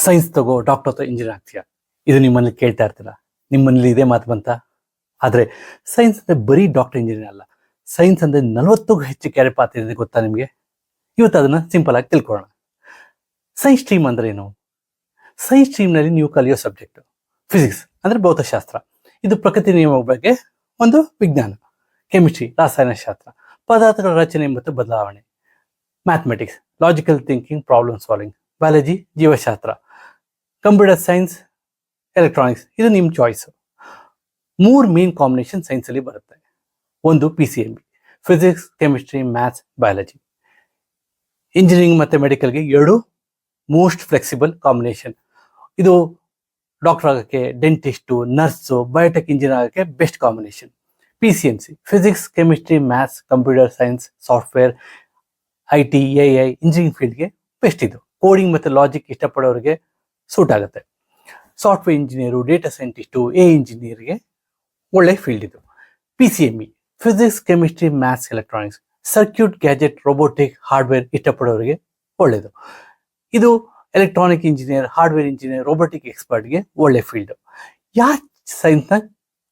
Science ತಗೋ doctor ಅಥವಾ engineer ಆಗ್ತೀಯಾ, ಇದು ನಿಮ್ಮಲ್ಲಿ ಕೇಳ್ತಾ ಇರ್ತೀರ. ನಿಮ್ಮಲ್ಲಿ ಇದೇ ಮಾತು ಬಂತ. ಆದ್ರೆ ಸೈನ್ಸ್ ಅಂದ್ರೆ ಬರೀ ಡಾಕ್ಟರ್ ಇಂಜಿನಿಯರ್ ಅಲ್ಲ. ಸೈನ್ಸ್ ಅಂದ್ರೆ 40ಕ್ಕೂ ಹೆಚ್ಚು ಕ್ಯಾರಿಯರ್ ಪಾತ್ ಇದೆ, ಗೊತ್ತಾ ನಿಮಗೆ? ಇವತ್ತು ಅದನ್ನ ಸಿಂಪಲ್ ಆಗಿ ತಿಳ್ಕೊಳ್ಳೋಣ. ಸೈನ್ಸ್ ಸ್ಟ್ರೀಮ್ ಅಂದ್ರೆ ಏನು? ಸೈನ್ಸ್ ಸ್ಟ್ರೀಮ್ ನಲ್ಲಿ ನೀವು ಕಲಿಯೋ ಸಬ್ಜೆಕ್ಟ್ ಫಿಸಿಕ್ಸ್ ಅಂದ್ರೆ ಭೌತಶಾಸ್ತ್ರ, ಇದು ಪ್ರಕೃತಿ ನಿಯಮಗಳ ಬಗ್ಗೆ ಒಂದು ವಿಜ್ಞಾನ. ಕೆಮಿಸ್ಟ್ರಿ ರಾಸಾಯನಶಾಸ್ತ್ರ, ಪದಾರ್ಥಗಳ ರಚನೆ ಮತ್ತು ಬದಲಾವಣೆ. Mathematics logical thinking, problem solving. Biology ಜೀವಶಾಸ್ತ್ರ. ಕಂಪ್ಯೂಟರ್ ಸೈನ್ಸ್, ಎಲೆಕ್ಟ್ರಾನಿಕ್ಸ್, ಇದು ನಿಮ್ಮ ಚಾಯ್ಸ್. 3 ಮೇನ್ ಕಾಂಬಿನೇಷನ್ ಸೈನ್ಸ್ ಅಲ್ಲಿ ಬರುತ್ತೆ. ಒಂದು PCMB, physics chemistry maths biology. Engineering ಮತ್ತೆ ಮೆಡಿಕಲ್ಗೆ 2 ಮೋಸ್ಟ್ ಫ್ಲೆಕ್ಸಿಬಲ್ ಕಾಂಬಿನೇಷನ್. ಇದು ಡಾಕ್ಟರ್ ಆಗೋಕ್ಕೆ, ಡೆಂಟಿಸ್ಟು, ನರ್ಸು, ಬಯೋಟೆಕ್ ಇಂಜಿನಿಯರ್ ಆಗೋಕ್ಕೆ best combination. PCMC physics chemistry maths computer science software IT AI engineering ಫೀಲ್ಡ್ಗೆ ಬೆಸ್ಟ್. ಇದು ಕೋಡಿಂಗ್ ಮತ್ತು ಲಾಜಿಕ್ ಇಷ್ಟಪಡೋರಿಗೆ ಸೂಟ್ ಆಗುತ್ತೆ. ಸಾಫ್ಟ್ವೇರ್ ಇಂಜಿನಿಯರು, ಡೇಟಾ ಸೈಂಟಿಸ್ಟು, ಇಂಜಿನಿಯರ್ಗೆ ಒಳ್ಳೆ ಫೀಲ್ಡ್ ಇದು. PCME physics chemistry maths electronics, circuit gadget robotic hardware ಇಷ್ಟಪಡೋರಿಗೆ ಒಳ್ಳೆಯದು. ಇದು electronic engineer, hardware engineer, robotic ಎಕ್ಸ್ಪರ್ಟ್ಗೆ ಒಳ್ಳೆ ಫೀಲ್ಡ್. ಯಾಕೆ ಸೈನ್ಸ್ನ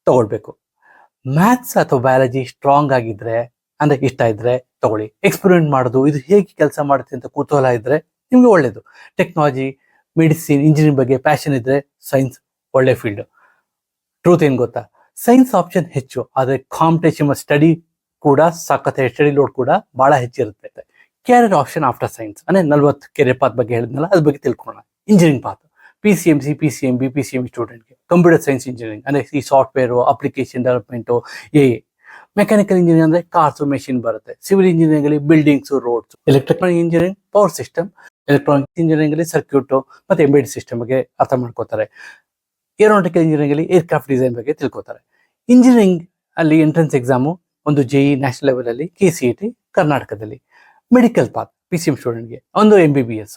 ತಗೊಳ್ಬೇಕು? ಮ್ಯಾಥ್ಸ್ ಅಥವಾ ಬಯಾಲಜಿ ಸ್ಟ್ರಾಂಗ್ ಆಗಿದ್ರೆ ಅಂದ್ರೆ ಇಷ್ಟ ಇದ್ರೆ ತಗೊಳ್ಳಿ. ಎಕ್ಸ್ಪೆರಿಮೆಂಟ್ ಮಾಡೋದು, ಇದು ಹೇಗೆ ಕೆಲಸ ಮಾಡುತ್ತೆ ಅಂತ ಕುತೂಹಲ ಇದ್ರೆ ನಿಮ್ಗೆ ಒಳ್ಳೇದು. ಟೆಕ್ನಾಲಜಿ, ಮೆಡಿಸಿನ್, ಇಂಜಿನಿಯರಿಂಗ್ ಬಗ್ಗೆ ಪ್ಯಾಷನ್ ಇದ್ರೆ ಸೈನ್ಸ್ ಒಳ್ಳೆ ಫೀಲ್ಡ್. ಟ್ರೂತ್ ಏನ್ ಗೊತ್ತಾ? ಸೈನ್ಸ್ ಆಪ್ಷನ್ ಹೆಚ್ಚು, ಆದ್ರೆ ಕಾಂಪಿಟೇಷನ್ ಸ್ಟಡಿ ಕೂಡ ಸಖತ್, ಸ್ಟಡಿ ಲೋಡ್ ಕೂಡ ಬಹಳ ಹೆಚ್ಚಿರುತ್ತೆ. ಕ್ಯಾರಿಯರ್ ಆಪ್ಷನ್ ಆಫ್ಟರ್ ಸೈನ್ಸ್ ಅಂದ್ರೆ 40 ಕೆರಿಯರ್ ಪಾತ್ ಬಗ್ಗೆ ಹೇಳಿದ್ನಲ್ಲ, ಅದ್ರ ಬಗ್ಗೆ ತಿಳ್ಕೊಳ್ಳೋಣ. Engineering path PCMC PCMB PCME ಸ್ಟೂಡೆಂಟ್ಗೆ. ಕಂಪ್ಯೂಟರ್ ಸೈನ್ಸ್ ಇಂಜಿನಿಯರಿಂಗ್ ಅಂದ್ರೆ ಈ software application development, mechanical engineering ಅಂದ್ರೆ ಕಾರ್ಸ್ ಮೆಷಿನ್ ಬರುತ್ತೆ. ಸಿವಿಲ್ ಇಂಜಿನಿಯರಿಂಗ್ ಅಲ್ಲಿ buildings, roads. Electrical engineering power system. Electronic engineering ಅಲ್ಲಿ ಸರ್ಕ್ಯೂಟ್ ಮತ್ತೆ ಎಂಬೆಡೆಡ್ ಸಿಸ್ಟಮ್ ಬಗ್ಗೆ ಅರ್ಥ ಮಾಡ್ಕೋತಾರೆ. ಏರೋನಾಟಿಕಲ್ ಇಂಜಿನಿಯರಿಂಗ್ ಅಲ್ಲಿ ಏರ್ಕ್ರಾಫ್ಟ್ ಡಿಸೈನ್ ಬಗ್ಗೆ ತಿಳ್ಕೊತಾರೆ. ಇಂಜಿನಿಯರಿಂಗ್ ಅಲ್ಲಿ ಎಂಟ್ರೆನ್ಸ್ ಎಕ್ಸಾಮು ಒಂದು JEE ನ್ಯಾಷನಲ್ ಲೆವೆಲ್ ಅಲ್ಲಿ, KCET ಕರ್ನಾಟಕದಲ್ಲಿ. ಮೆಡಿಕಲ್ ಪಾತ್ PCM ಸ್ಟೂಡೆಂಟ್ಗೆ ಒಂದು MBBS,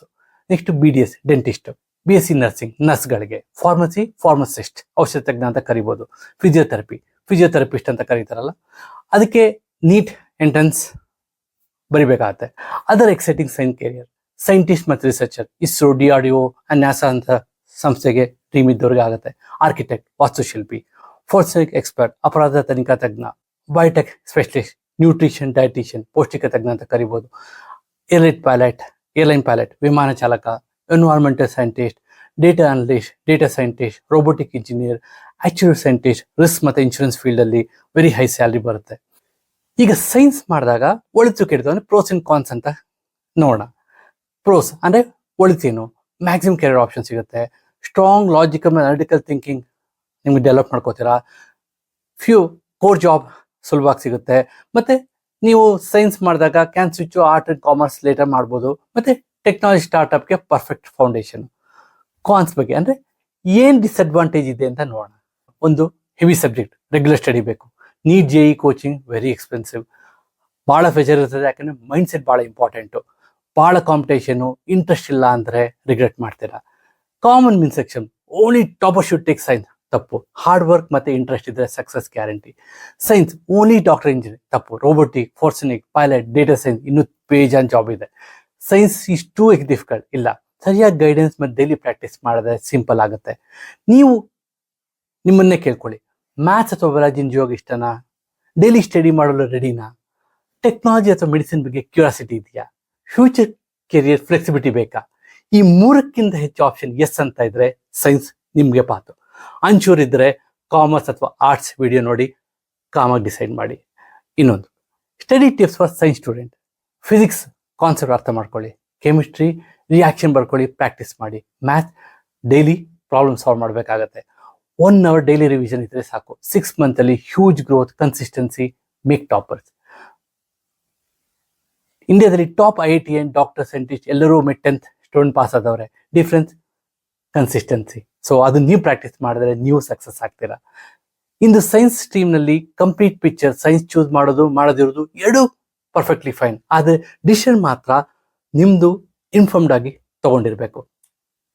next BDS dentist, BSc nursing ನರ್ಸ್ಗಳಿಗೆ, ಫಾರ್ಮಸಿ ಫಾರ್ಮಸಿಸ್ಟ್ ಔಷಧ ತಜ್ಞ ಅಂತ ಕರಿಬಹುದು, ಫಿಸಿಯೋಥೆರಪಿಸ್ಟ್ ಅಂತ ಕರೀತಾರಲ್ಲ, ಅದಕ್ಕೆ ನೀಟ್ ಎಂಟ್ರೆನ್ಸ್ ಬರಿಬೇಕಾಗತ್ತೆ. Other exciting science career scientist ಮತ್ತು researcher, ISRO DRDO and NASA ಅಂತ ಸಂಸ್ಥೆಗೆ ಡ್ರೀಮ್ ಇದ್ದವ್ರಿಗೆ ಆಗುತ್ತೆ. ಆರ್ಕಿಟೆಕ್ಟ್ ವಾಸ್ತುಶಿಲ್ಪಿ, ಫೋರೆನ್ಸಿಕ್ ಎಕ್ಸ್ಪರ್ಟ್ ಅಪರಾಧ ತನಿಖಾ ತಜ್ಞ, ಬಯೋಟೆಕ್ ಸ್ಪೆಷಲಿಸ್ಟ್, ನ್ಯೂಟ್ರಿಷನ್ ಡಯಟಿಷಿಯನ್ ಪೌಷ್ಟಿಕ ತಜ್ಞ ಅಂತ ಕರಿಬಹುದು. ಏರ್ಲೈನ್ ಪೈಲಟ್ ವಿಮಾನ ಚಾಲಕ, environmental scientist, data analyst, data scientist, robotic engineer, actual scientist, risk ಮತ್ತು ಇನ್ಶೂರೆನ್ಸ್ ಫೀಲ್ಡ್ ಅಲ್ಲಿ ವೆರಿ ಹೈ ಸ್ಯಾಲರಿ ಬರುತ್ತೆ. ಈಗ ಸೈನ್ಸ್ ಮಾಡಿದಾಗ ಒಳಿತು ಕೆಡಿತು ಅಂದ್ರೆ ಪ್ರೋಸ್ ಅಂಡ್ ಕಾನ್ಸ್ ಅಂತ ನೋಡೋಣ. ಪ್ರೋಸ್ ಅಂದ್ರೆ ಒಳಿತೇನು? ಮ್ಯಾಕ್ಸಿಮಮ್ ಕೆರಿಯರ್ ಆಪ್ಷನ್ ಸಿಗುತ್ತೆ. ಸ್ಟ್ರಾಂಗ್ ಲಾಜಿಕಲ್ ಅನಾಲಿಟಿಕಲ್ ಥಿಂಕಿಂಗ್ ನಿಮ್ಗೆ ಡೆವಲಪ್ ಮಾಡ್ಕೋತೀರಾ. ಫ್ಯೂ ಕೋರ್ ಜಾಬ್ ಸುಲಭವಾಗಿ ಸಿಗುತ್ತೆ. ಮತ್ತೆ ನೀವು ಸೈನ್ಸ್ ಮಾಡಿದಾಗ can switch art and commerce later ಮಾಡ್ಬೋದು. ಮತ್ತೆ ಟೆಕ್ನಾಲಜಿ ಸ್ಟಾರ್ಟ್ಅಪ್ಗೆ ಪರ್ಫೆಕ್ಟ್ ಫೌಂಡೇಶನ್. ಕಾನ್ಸ್ ಬಗ್ಗೆ ಅಂದ್ರೆ ಏನ್ ಡಿಸ್ಅಡ್ವಾಂಟೇಜ್ ಇದೆ ಅಂತ ನೋಡೋಣ. ಒಂದು, ಹೆವಿ ಸಬ್ಜೆಕ್ಟ್, ರೆಗ್ಯುಲರ್ ಸ್ಟಡಿ ಬೇಕು. NEET JEE coaching very expensive. ಭಾಳ ಪ್ರೆಷರ್ ಇರ್ತದೆ, ಯಾಕಂದ್ರೆ ಮೈಂಡ್ ಸೆಟ್ ಭಾಳ ಇಂಪಾರ್ಟೆಂಟು. ಭಾಳ ಕಾಂಪಿಟೇಷನು, ಇಂಟ್ರೆಸ್ಟ್ ಇಲ್ಲ ಅಂದ್ರೆ ರಿಗ್ರೆಟ್ ಮಾಡ್ತೀರಾ. Common misconception, only topper should take science, ತಪ್ಪು. ಹಾರ್ಡ್ ವರ್ಕ್ ಮತ್ತೆ ಇಂಟ್ರೆಸ್ಟ್ ಇದ್ರೆ success guarantee. Science only doctor engineer, ತಪ್ಪು. Robotic, forensic, pilot, data science, ಇನ್ನೂ ಪೇಜ್ ಆನ್ ಜಾಬ್ ಇದೆ. ಸೈನ್ಸ್ ಇಸ್ ಟೂ ಡಿಫಿಕಲ್ಟ್ ಇಲ್ಲ. ಸರಿಯಾಗಿ ಗೈಡೆನ್ಸ್ ಮತ್ತು ಡೈಲಿ ಪ್ರಾಕ್ಟೀಸ್ ಮಾಡಿದ್ರೆ ಸಿಂಪಲ್ ಆಗುತ್ತೆ. ನೀವು ನಿಮ್ಮನ್ನೇ ಕೇಳ್ಕೊಳ್ಳಿ, ಮ್ಯಾಥ್ಸ್ ಅಥವಾ ಬಯಾಲಜಿ ನಿಜವಾಗಿ ಇಷ್ಟನಾ? ಡೈಲಿ ಸ್ಟಡಿ ಮಾಡಲು ರೆಡಿನಾ? ಟೆಕ್ನಾಲಜಿ ಅಥವಾ ಮೆಡಿಸಿನ್ ಬಗ್ಗೆ ಕ್ಯೂರಿಯಾಸಿಟಿ ಇದೆಯಾ? ಫ್ಯೂಚರ್ ಕೆರಿಯರ್ ಫ್ಲೆಕ್ಸಿಬಿಲಿಟಿ ಬೇಕಾ? ಈ 3ಕ್ಕಿಂತ ಹೆಚ್ಚು ಆಪ್ಷನ್ ಎಸ್ ಅಂತ ಇದ್ರೆ ಸೈನ್ಸ್ ನಿಮ್ಗೆ ಪಾತು. ಅನ್ಶೂರ್ ಇದ್ರೆ ಕಾಮರ್ಸ್ ಅಥವಾ ಆರ್ಟ್ಸ್ ವಿಡಿಯೋ ನೋಡಿ ಕಾಮಾಗಿ ಡಿಸೈಡ್ ಮಾಡಿ. ಇನ್ನೊಂದು, study tips for science student. Physics concept ಅರ್ಥ ಮಾಡ್ಕೊಳ್ಳಿ. ಕೆಮಿಸ್ಟ್ರಿ ರಿಯಾಕ್ಷನ್ ಬರ್ಕೊಳ್ಳಿ, ಪ್ರಾಕ್ಟೀಸ್ ಮಾಡಿ. ಮ್ಯಾಥ್ಸ್ ಡೈಲಿ ಪ್ರಾಬ್ಲಮ್ ಸಾಲ್ವ್ ಮಾಡಬೇಕಾಗತ್ತೆ. 1 hour ಡೈಲಿ ರಿವಿಷನ್ ಇದ್ರೆ ಸಾಕು. 6 months ಅಲ್ಲಿ huge growth, consistency, make toppers. ಇಂಡಿಯಾದಲ್ಲಿ ಟಾಪ್ IITN ಡಾಕ್ಟರ್ ಸೈಂಟಿಸ್ಟ್ ಎಲ್ಲರೂ 10th ಸ್ಟೂಡೆಂಟ್ ಪಾಸ್ ಆದವ್ರೆ. Difference consistency. ಸೊ ಅದು ನೀವು ಪ್ರಾಕ್ಟೀಸ್ ಮಾಡಿದ್ರೆ ನೀವು ಸಕ್ಸಸ್ ಆಗ್ತೀರಾ. ಇಂದು ಸೈನ್ಸ್ ಸ್ಟ್ರೀಮ್ ನಲ್ಲಿ ಕಂಪ್ಲೀಟ್ ಪಿಕ್ಚರ್, ಸೈನ್ಸ್ ಚೂಸ್ ಮಾಡೋದಿರೋದು 2 ಪರ್ಫೆಕ್ಟ್ಲಿ ಫೈನ್. ಆದ್ರೆ ಡಿಸಿಷನ್ ಮಾತ್ರ ನಿಮ್ದು ಇನ್ಫಾರ್ಮ್ಡ್ ಆಗಿ ತಗೊಂಡಿರ್ಬೇಕು.